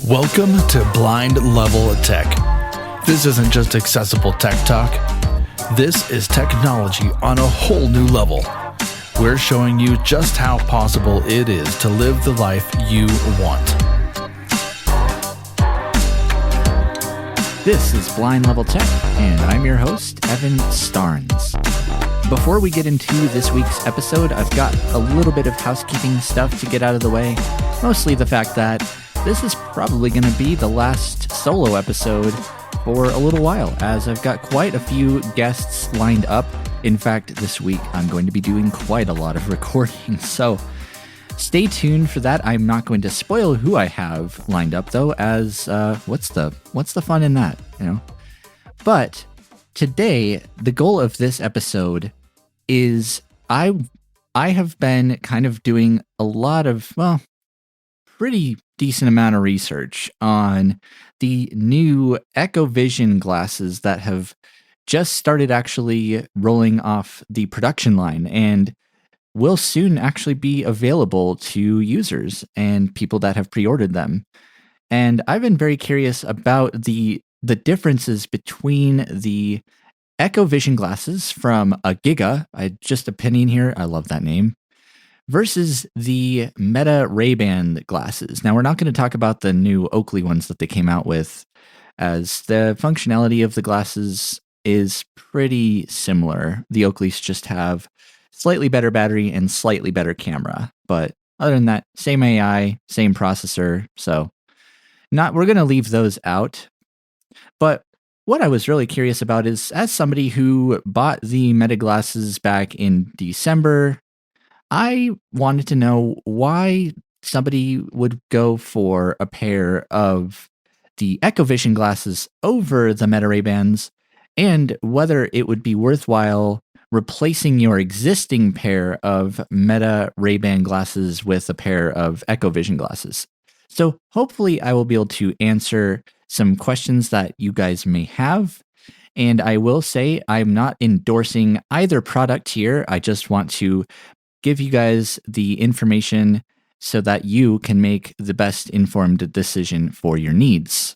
Welcome to Blind Level Tech. This isn't just accessible tech talk. This is technology on a whole new level. We're showing you just how possible it is to live the life you want. This is Blind Level Tech, and I'm your host, Evan Starnes. Before we get into this week's episode, I've got a little bit of housekeeping stuff to get out of the way. Mostly the fact that this is probably going to be the last solo episode for a little while, as I've got quite a few guests lined up. In fact, this week I'm going to be doing quite a lot of recording, so stay tuned for that. I'm not going to spoil who I have lined up, though, as what's the fun in that, you know? But today, the goal of this episode is I have been kind of doing a lot of, pretty decent amount of research on the new Echo Vision glasses that have just started actually rolling off the production line and will soon actually be available to users and people that have pre-ordered them. And I've been very curious about the differences between the Echo Vision glasses from Giga, just a opinion here, I love that name, versus the Meta Ray-Ban glasses. Now, we're not going to talk about the new Oakley ones that they came out with, as the functionality of the glasses is pretty similar. The Oakleys just have slightly better battery and slightly better camera. But other than that, same AI, same processor. So we're going to leave those out. But what I was really curious about is, as somebody who bought the Meta glasses back in December, I wanted to know why somebody would go for a pair of the Echo Vision glasses over the Meta Ray-Bans, and whether it would be worthwhile replacing your existing pair of Meta Ray-Ban glasses with a pair of Echo Vision glasses. So hopefully I will be able to answer some questions that you guys may have. And I will say I'm not endorsing either product here. I just want to give you guys the information so that you can make the best informed decision for your needs.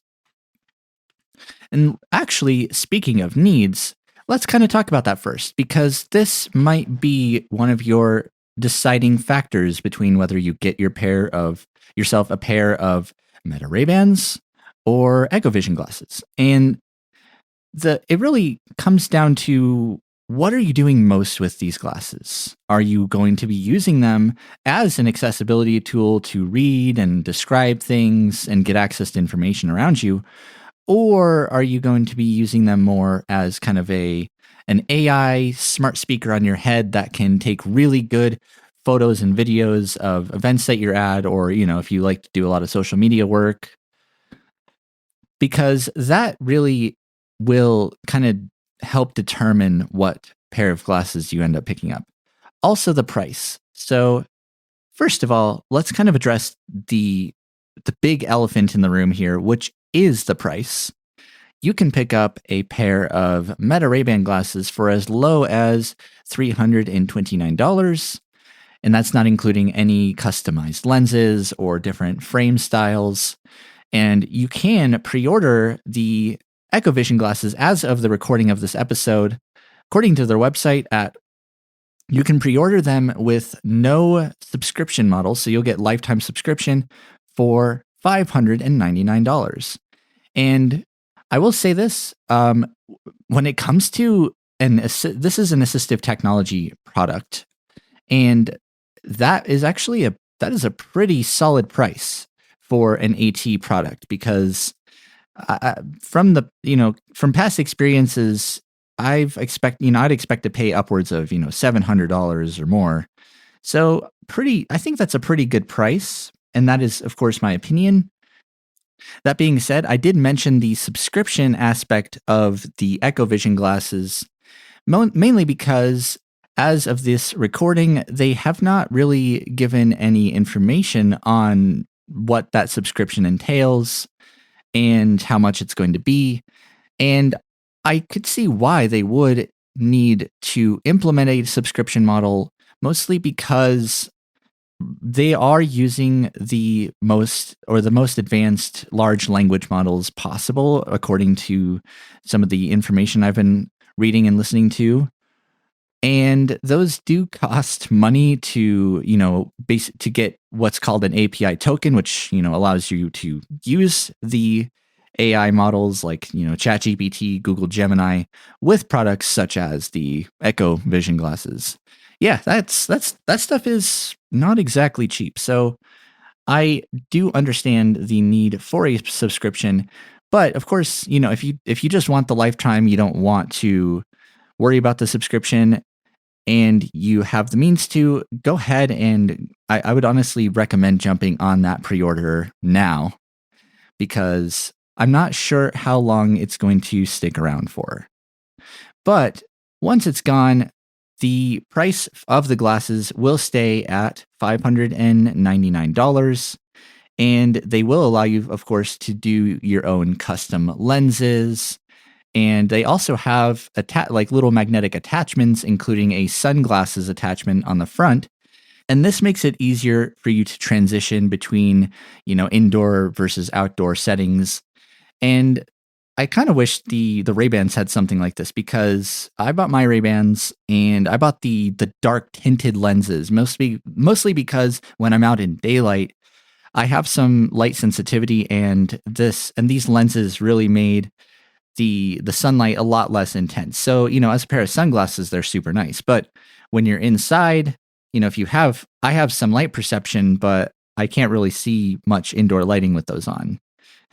And actually, speaking of needs, let's kind of talk about that first, because this might be one of your deciding factors between whether you get yourself a pair of Meta Ray-Bans or Echo Vision glasses. And it really comes down to, what are you doing most with these glasses? Are you going to be using them as an accessibility tool to read and describe things and get access to information around you? Or are you going to be using them more as kind of an AI smart speaker on your head that can take really good photos and videos of events that you're at, or, if you like to do a lot of social media work? Because that really will kind of help determine what pair of glasses you end up picking up. Also, the price. So first of all, let's kind of address the big elephant in the room here, which is the price. You can pick up a pair of Meta Ray-Ban glasses for as low as $329, and that's not including any customized lenses or different frame styles. And you can pre-order the Echo Vision glasses as of the recording of this episode. According to their website, you can pre-order them with no subscription model, so you'll get lifetime subscription for $599. And I will say this, when it comes to this is an assistive technology product, and that is a pretty solid price for an AT product, because from past experiences, I'd expect to pay upwards of $700 or more. So I think that's a pretty good price, and that is, of course, my opinion. That being said, I did mention the subscription aspect of the Echo Vision glasses, mainly because as of this recording, they have not really given any information on what that subscription entails and how much it's going to be. And I could see why they would need to implement a subscription model, mostly because they are using the most advanced large language models possible, according to some of the information I've been reading and listening to. And those do cost money to, to get what's called an API token, which, allows you to use the AI models like, ChatGPT, Google Gemini with products such as the Echo Vision glasses. Yeah, that stuff is not exactly cheap. So I do understand the need for a subscription, but of course, if you just want the lifetime, you don't want to worry about the subscription, and you have the means to, go ahead, and I would honestly recommend jumping on that pre-order now, because I'm not sure how long it's going to stick around for. But once it's gone, the price of the glasses will stay at $599, and they will allow you, of course, to do your own custom lenses. And they also have like little magnetic attachments, including a sunglasses attachment on the front. And this makes it easier for you to transition between, indoor versus outdoor settings. And I kind of wish the Ray-Bans had something like this, because I bought my Ray-Bans and I bought the dark tinted lenses, mostly because when I'm out in daylight, I have some light sensitivity, and these lenses really made the sunlight a lot less intense. So, as a pair of sunglasses, they're super nice. But when you're inside, I have some light perception, but I can't really see much indoor lighting with those on.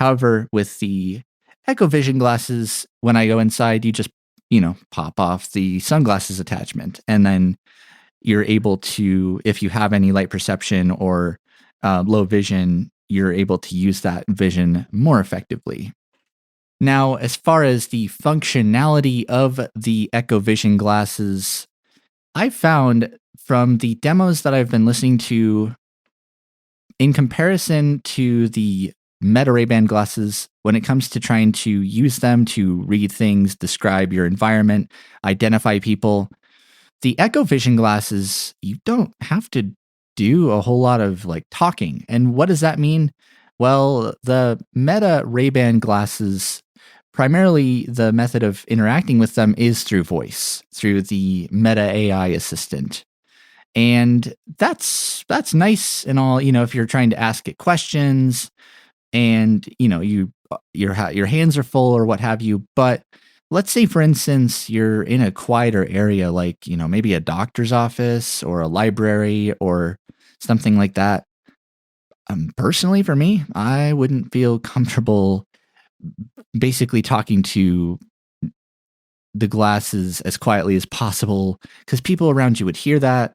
However, with the Echo Vision glasses, when I go inside, you just, pop off the sunglasses attachment, and then you're able to, if you have any light perception or low vision, you're able to use that vision more effectively. Now, as far as the functionality of the Echo Vision glasses, I found from the demos that I've been listening to, in comparison to the Meta Ray-Ban glasses, when it comes to trying to use them to read things, describe your environment, identify people, the Echo Vision glasses, you don't have to do a whole lot of like talking. And what does that mean? Well, the Meta Ray-Ban glasses, primarily the method of interacting with them is through voice, through the Meta AI assistant. And that's nice and all, if you're trying to ask it questions and, your hands are full or what have you. But let's say, for instance, you're in a quieter area, like, maybe a doctor's office or a library or something like that. Personally, for me, I wouldn't feel comfortable basically talking to the glasses as quietly as possible, because people around you would hear that.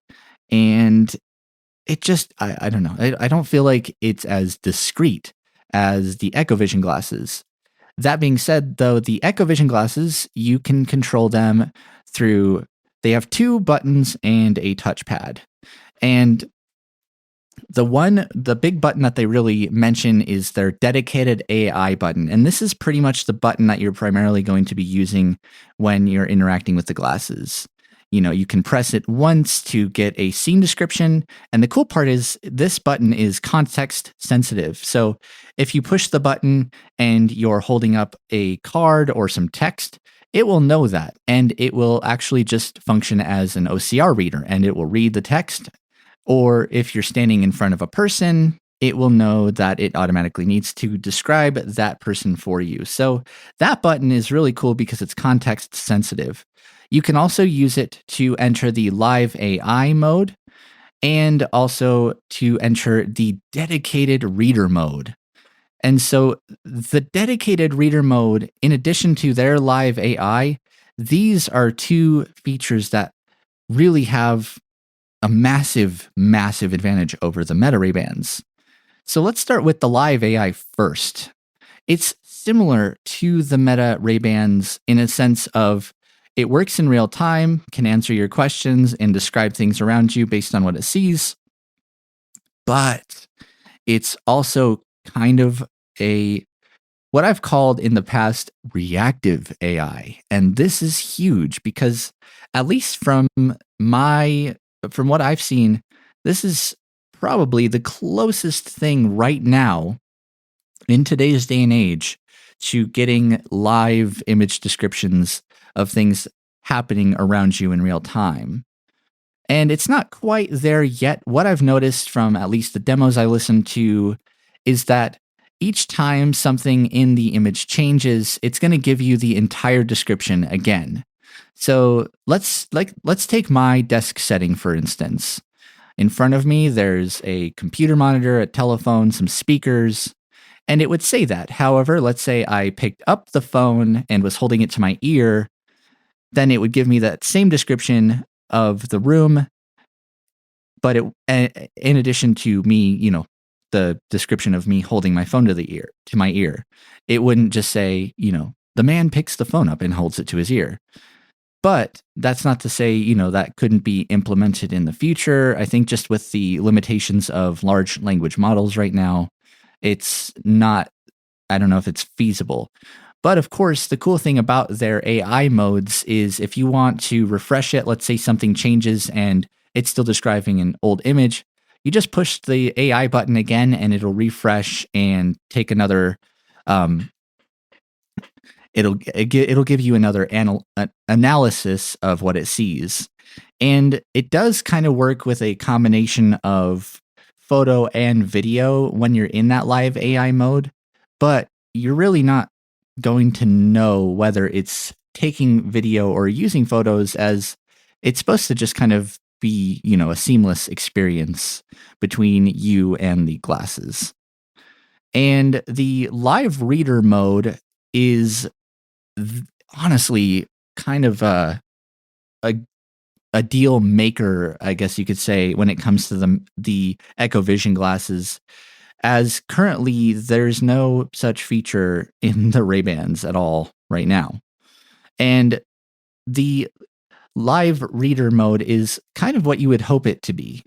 And it just, I don't know. I don't feel like it's as discreet as the Echo Vision glasses. That being said, though, the Echo Vision glasses, you can control them they have 2 buttons and a touchpad. And the big button that they really mention is their dedicated AI button. And this is pretty much the button that you're primarily going to be using when you're interacting with the glasses. You can press it once to get a scene description. And the cool part is this button is context sensitive. So if you push the button and you're holding up a card or some text, it will know that. And it will actually just function as an OCR reader, and it will read the text. Or if you're standing in front of a person, it will know that it automatically needs to describe that person for you. So that button is really cool because it's context sensitive. You can also use it to enter the live AI mode, and also to enter the dedicated reader mode. And so the dedicated reader mode, in addition to their live AI, these are 2 features that really have a massive, massive advantage over the Meta Ray-Bans. So let's start with the live AI first. It's similar to the Meta Ray-Bans in a sense of it works in real time, can answer your questions and describe things around you based on what it sees. But it's also kind of a what I've called in the past reactive AI. And this is huge because, at least from what I've seen, this is probably the closest thing right now in today's day and age to getting live image descriptions of things happening around you in real time. And it's not quite there yet. What I've noticed from at least the demos I listened to is that each time something in the image changes, it's going to give you the entire description again. So let's take my desk setting, for instance. In front of me, there's a computer monitor, a telephone, some speakers, and it would say that. However, let's say I picked up the phone and was holding it to my ear, then it would give me that same description of the room, but in addition to me, the description of me holding my phone to my ear, it wouldn't just say, the man picks the phone up and holds it to his ear. But that's not to say, that couldn't be implemented in the future. I think just with the limitations of large language models right now, it's not, I don't know if it's feasible. But of course, the cool thing about their AI modes is if you want to refresh it, let's say something changes and it's still describing an old image, you just push the AI button again and it'll refresh and take another, it'll give you another analysis of what it sees. And it does kind of work with a combination of photo and video when you're in that live AI mode, but you're really not going to know whether it's taking video or using photos, as it's supposed to just kind of be, a seamless experience between you and the glasses. And the live reader mode is honestly kind of a deal maker, I guess you could say, when it comes to the Echo Vision glasses, as currently there's no such feature in the Ray-Bans at all right now. And the live reader mode is kind of what you would hope it to be.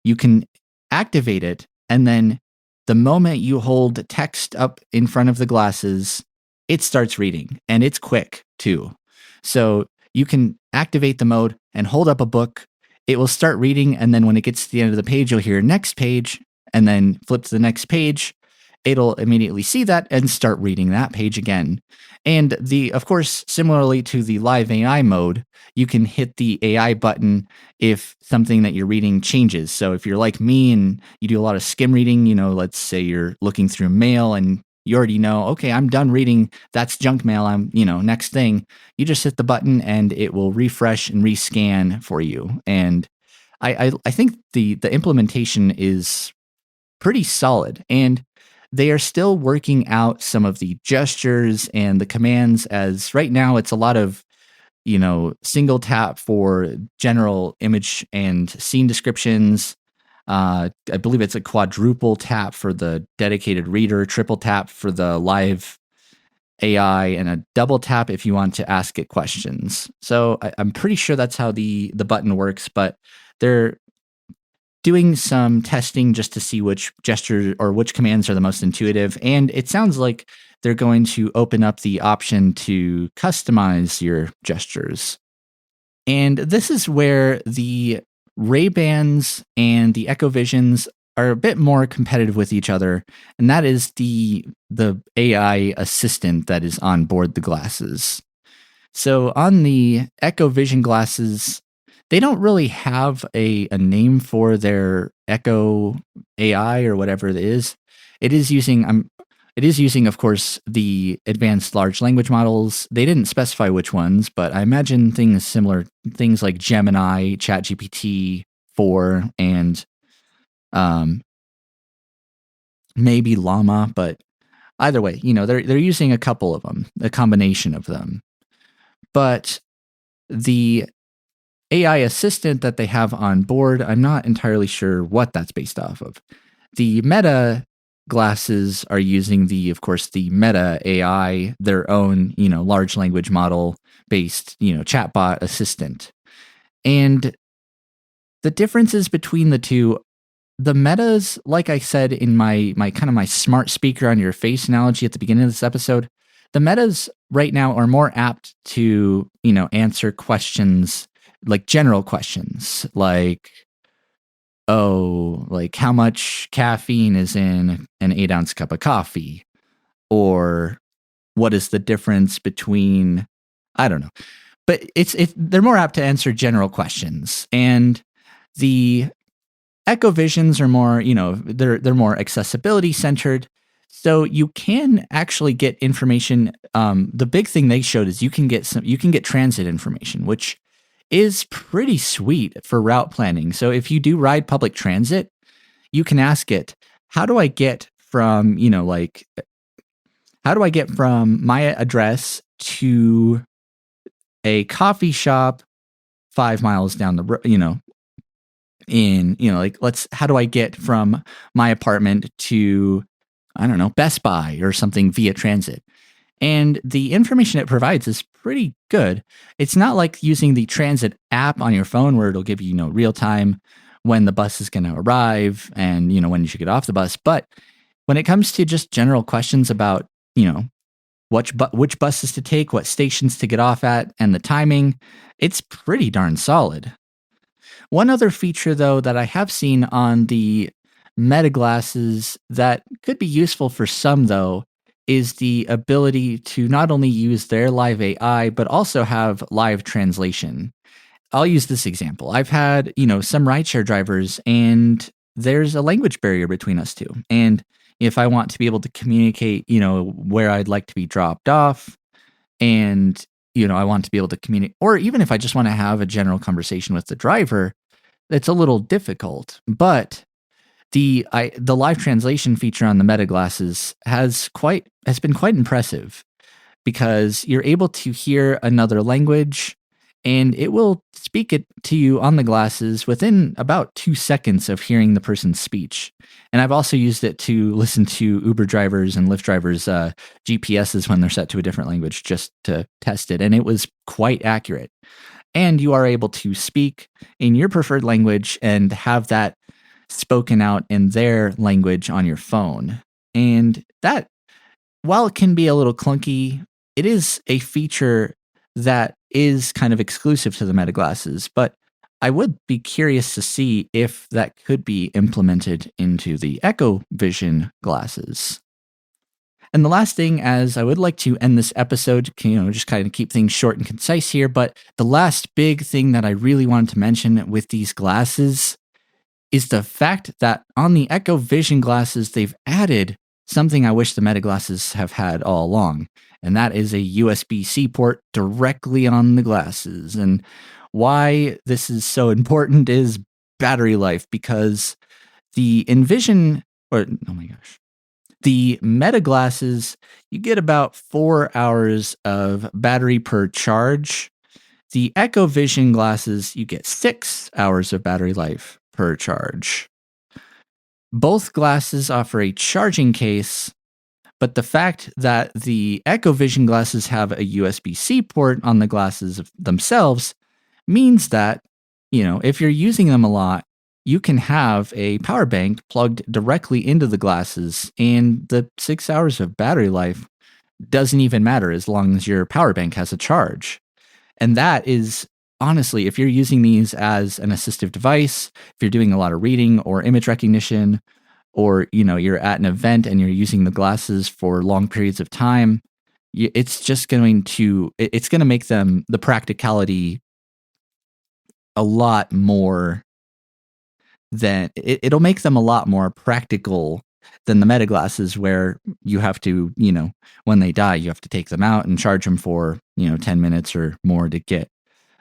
You can activate it, and then the moment you hold text up in front of the glasses, it starts reading, and it's quick too. So you can activate the mode and hold up a book. It will start reading, and then when it gets to the end of the page, you'll hear next page, and then flip to the next page. It'll immediately see that and start reading that page again. And of course, similarly to the live AI mode, you can hit the AI button if something that you're reading changes. So if you're like me and you do a lot of skim reading, let's say you're looking through mail and you already know, okay, I'm done reading. That's junk mail. I'm, next thing. You just hit the button and it will refresh and rescan for you. And I think the implementation is pretty solid. And they are still working out some of the gestures and the commands, as right now it's a lot of, single tap for general image and scene descriptions. I believe it's a quadruple tap for the dedicated reader, triple tap for the live AI, and a double tap if you want to ask it questions. So I'm pretty sure that's how the button works, but they're doing some testing just to see which gesture or which commands are the most intuitive. And it sounds like they're going to open up the option to customize your gestures. And this is where the Ray-Bans and the Echo Visions are a bit more competitive with each other, and that is the AI assistant that is on board the glasses. So on the Echo Vision glasses, they don't really have a name for their Echo AI or whatever it is. It is using, of course, the advanced large language models. They didn't specify which ones, but I imagine things like Gemini, ChatGPT 4, and maybe Llama. But either way, they're using a couple of them, a combination of them. But the AI assistant that they have on board, I'm not entirely sure what that's based off of. The Meta glasses are using of course, the Meta AI, their own, large language model based, chatbot assistant. And the differences between the two the metas, like I said in my kind of my smart speaker on your face analogy at the beginning of this episode, the metas right now are more apt to, answer questions like general questions like, oh, like how much caffeine is in an 8-ounce cup of coffee? Or what is the difference between, I don't know. But they're more apt to answer general questions. And the Echo Visions are more, they're more accessibility centered. So you can actually get information. The big thing they showed is you can get transit information, which is pretty sweet for route planning. So if you do ride public transit, you can ask it, how do I get from, how do I get from my address to a coffee shop 5 miles down the road, how do I get from my apartment to, I don't know, Best Buy or something via transit? And the information it provides is pretty good. It's not like using the transit app on your phone where it'll give you, real time when the bus is going to arrive and, when you should get off the bus. But when it comes to just general questions about, which buses to take, what stations to get off at, and the timing, it's pretty darn solid. One other feature, though, that I have seen on the Meta glasses that could be useful for some, though, is the ability to not only use their live AI, but also have live translation. I'll use this example. I've had, some rideshare drivers, and there's a language barrier between us two. And if I want to be able to communicate, where I'd like to be dropped off, and, I want to be able to communicate, or even if I just want to have a general conversation with the driver, it's a little difficult. But the live translation feature on the Meta glasses has been quite impressive, because you're able to hear another language and it will speak it to you on the glasses within about 2 seconds of hearing the person's speech. And I've also used it to listen to Uber drivers and Lyft drivers' GPSs when they're set to a different language, just to test it. And it was quite accurate. And you are able to speak in your preferred language and have that spoken out in their language on your phone. And that, while it can be a little clunky, it is a feature that is kind of exclusive to the Meta glasses. But I would be curious to see if that could be implemented into the Echo Vision glasses. And the last thing, as I would like to end this episode, just kind of keep things short and concise here, but the last big thing that I really wanted to mention with these glasses is the fact that on the Echo Vision glasses, they've added something I wish the Meta glasses have had all along, and that is a USB-C port directly on the glasses. And why this is so important is battery life, because the the Meta glasses, you get about 4 hours of battery per charge. The Echo Vision glasses, you get 6 hours of battery life per charge. Both glasses offer a charging case, but the fact that the Echo Vision glasses have a USB-C port on the glasses themselves means that, if you're using them a lot, you can have a power bank plugged directly into the glasses, and the 6 hours of battery life doesn't even matter as long as your power bank has a charge. And that is, honestly, if you're using these as an assistive device, if you're doing a lot of reading or image recognition, or, you're at an event and you're using the glasses for long periods of time, it's going to make the practicality a lot more it'll make them a lot more practical than the Meta glasses, where you have to, when they die, you have to take them out and charge them for, 10 minutes or more to get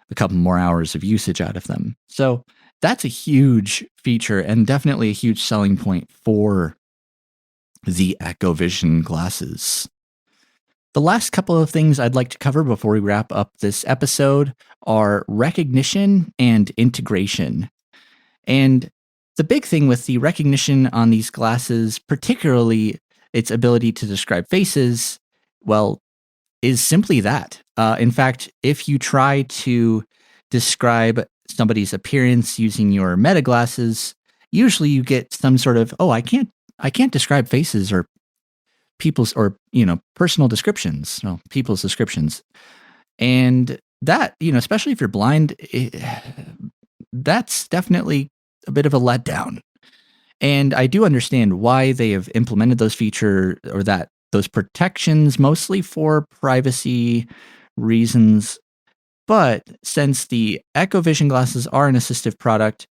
a couple more hours of usage out of them. So that's a huge feature and definitely a huge selling point for the Echo Vision glasses. The last couple of things I'd like to cover before we wrap up this episode are recognition and integration. And the big thing with the recognition on these glasses, particularly its ability to describe faces, well, is simply that. In fact, if you try to describe somebody's appearance using your Meta glasses, usually you get some sort of, I can't describe faces or people's, or, personal descriptions, people's descriptions. And that, especially if you're blind, that's definitely a bit of a letdown. And I do understand why they have implemented those feature, or those protections, mostly for privacy reasons. But since the Echo Vision glasses are an assistive product,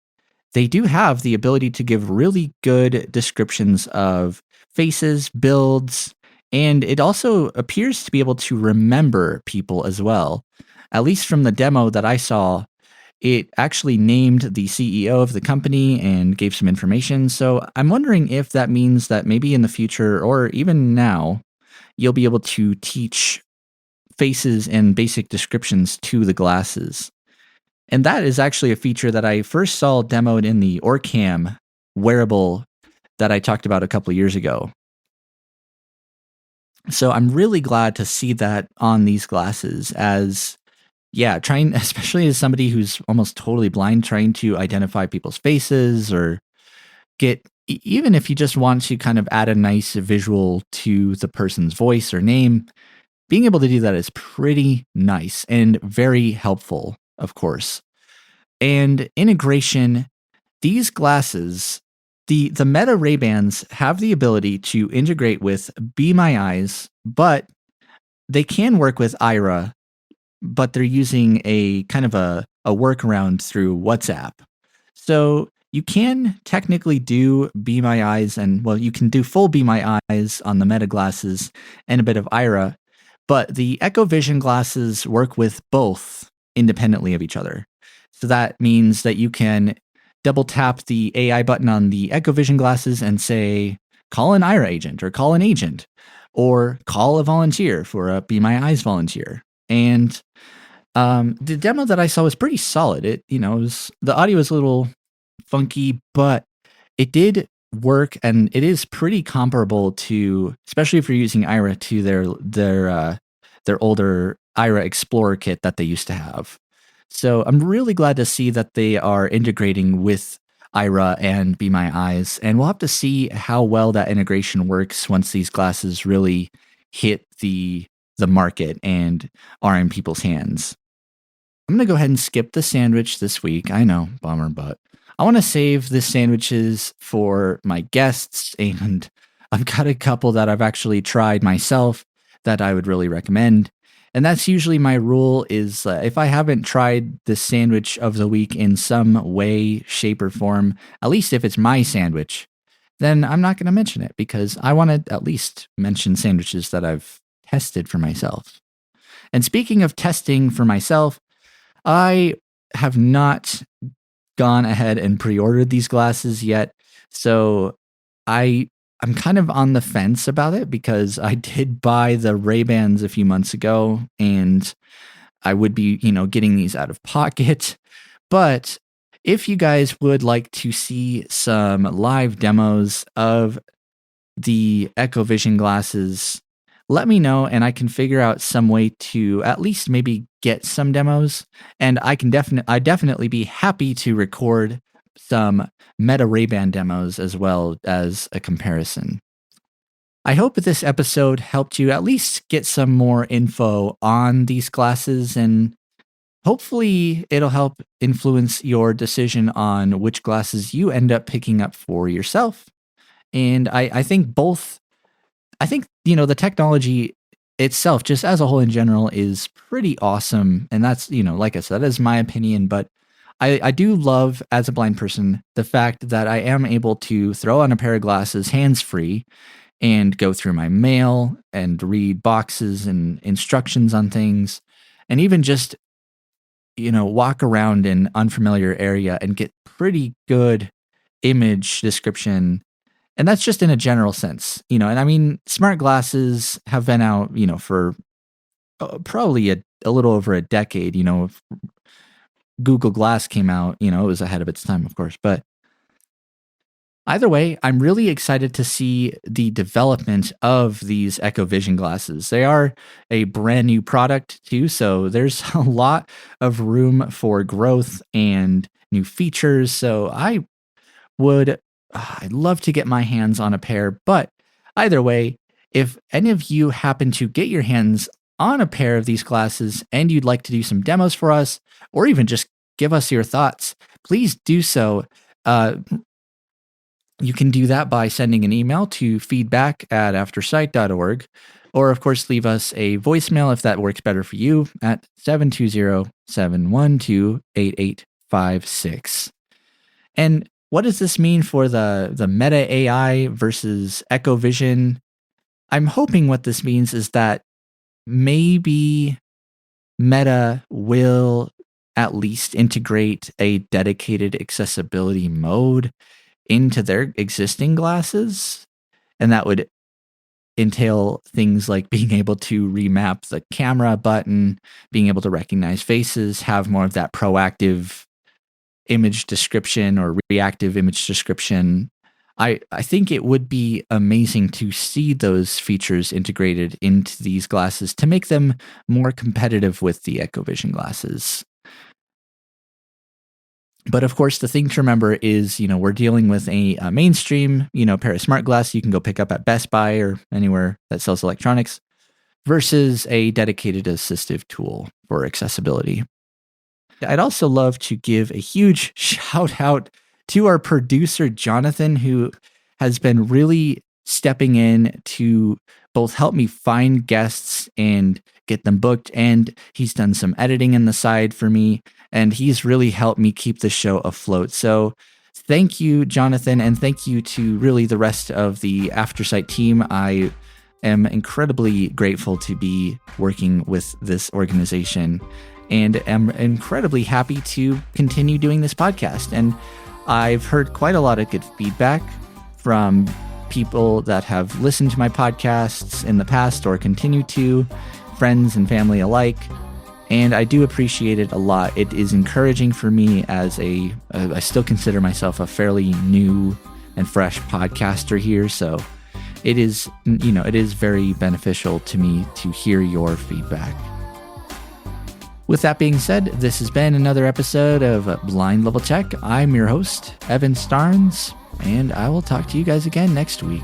they do have the ability to give really good descriptions of faces, builds, and it also appears to be able to remember people as well. At least from the demo that I saw, it actually named the CEO of the company and gave some information. So I'm wondering if that means that maybe in the future, or even now, you'll be able to teach faces and basic descriptions to the glasses. And that is actually a feature that I first saw demoed in the Orcam wearable that I talked about a couple of years ago. So I'm really glad to see that on these glasses, as trying, especially as somebody who's almost totally blind, trying to identify people's faces, or even if you just want to kind of add a nice visual to the person's voice or name, being able to do that is pretty nice and very helpful, of course. And integration, these glasses, the Meta Ray-Bans have the ability to integrate with Be My Eyes, but they can work with Aira, but they're using a kind of a workaround through WhatsApp. So you can technically do Be My Eyes, and you can do full Be My Eyes on the Meta glasses and a bit of Aira, but the Echo Vision glasses work with both independently of each other. So that means that you can double tap the AI button on the Echo Vision glasses and say, call an Aira agent, or call an agent, or call a volunteer for a Be My Eyes volunteer. And the demo that I saw was pretty solid. It, the audio was a little funky, but it did work, and it is pretty comparable to, especially if you're using Aira, to their older Aira Explorer kit that they used to have. So I'm really glad to see that they are integrating with Aira and Be My Eyes, and we'll have to see how well that integration works once these glasses really hit the market and are in people's hands. I'm going to go ahead and skip the sandwich this week. I know, bummer, but I want to save the sandwiches for my guests, and I've got a couple that I've actually tried myself that I would really recommend. And that's usually my rule is if I haven't tried the sandwich of the week in some way, shape, or form, at least if it's my sandwich, then I'm not going to mention it, because I want to at least mention sandwiches that I've tested for myself. And speaking of testing for myself, I have not gone ahead and pre-ordered these glasses yet. So I'm kind of on the fence about it, because I did buy the Ray-Bans a few months ago, and I would be, getting these out of pocket. But if you guys would like to see some live demos of the Echo Vision glasses, let me know, and I can figure out some way to at least maybe get some demos. And I definitely be happy to record some Meta Ray-Ban demos as well as a comparison. I hope this episode helped you at least get some more info on these glasses, and hopefully it'll help influence your decision on which glasses you end up picking up for yourself. And I think the technology itself, just as a whole in general, is pretty awesome. And that's, like I said, that is my opinion. But I do love, as a blind person, the fact that I am able to throw on a pair of glasses hands-free and go through my mail and read boxes and instructions on things, and even just, walk around an unfamiliar area and get pretty good image description. And that's just in a general sense, and I mean, smart glasses have been out, for probably a little over a decade. If Google Glass came out, it was ahead of its time, of course. But either way, I'm really excited to see the development of these Echo Vision glasses. They are a brand new product too, so there's a lot of room for growth and new features. So I I'd love to get my hands on a pair, but either way, if any of you happen to get your hands on a pair of these glasses and you'd like to do some demos for us, or even just give us your thoughts, please do so. You can do that by sending an email to feedback@aftersight.org, or of course, leave us a voicemail if that works better for you at 720-712-8856. And what does this mean for the Meta AI versus Echo Vision? I'm hoping what this means is that maybe Meta will at least integrate a dedicated accessibility mode into their existing glasses. And that would entail things like being able to remap the camera button, being able to recognize faces, have more of that proactive image description or reactive image description. I think it would be amazing to see those features integrated into these glasses to make them more competitive with the Echo Vision glasses. But of course, the thing to remember is, we're dealing with a mainstream, pair of smart glasses you can go pick up at Best Buy or anywhere that sells electronics versus a dedicated assistive tool for accessibility. I'd also love to give a huge shout out to our producer, Jonathan, who has been really stepping in to both help me find guests and get them booked. And he's done some editing on the side for me. And he's really helped me keep the show afloat. So thank you, Jonathan. And thank you to really the rest of the AfterSight team. I am incredibly grateful to be working with this organization and am incredibly happy to continue doing this podcast. And I've heard quite a lot of good feedback from people that have listened to my podcasts in the past or continue to, friends and family alike. And I do appreciate it a lot. It is encouraging for me as I still consider myself a fairly new and fresh podcaster here. So it is very beneficial to me to hear your feedback. With that being said, this has been another episode of Blind Level Tech. I'm your host, Evan Starnes, and I will talk to you guys again next week.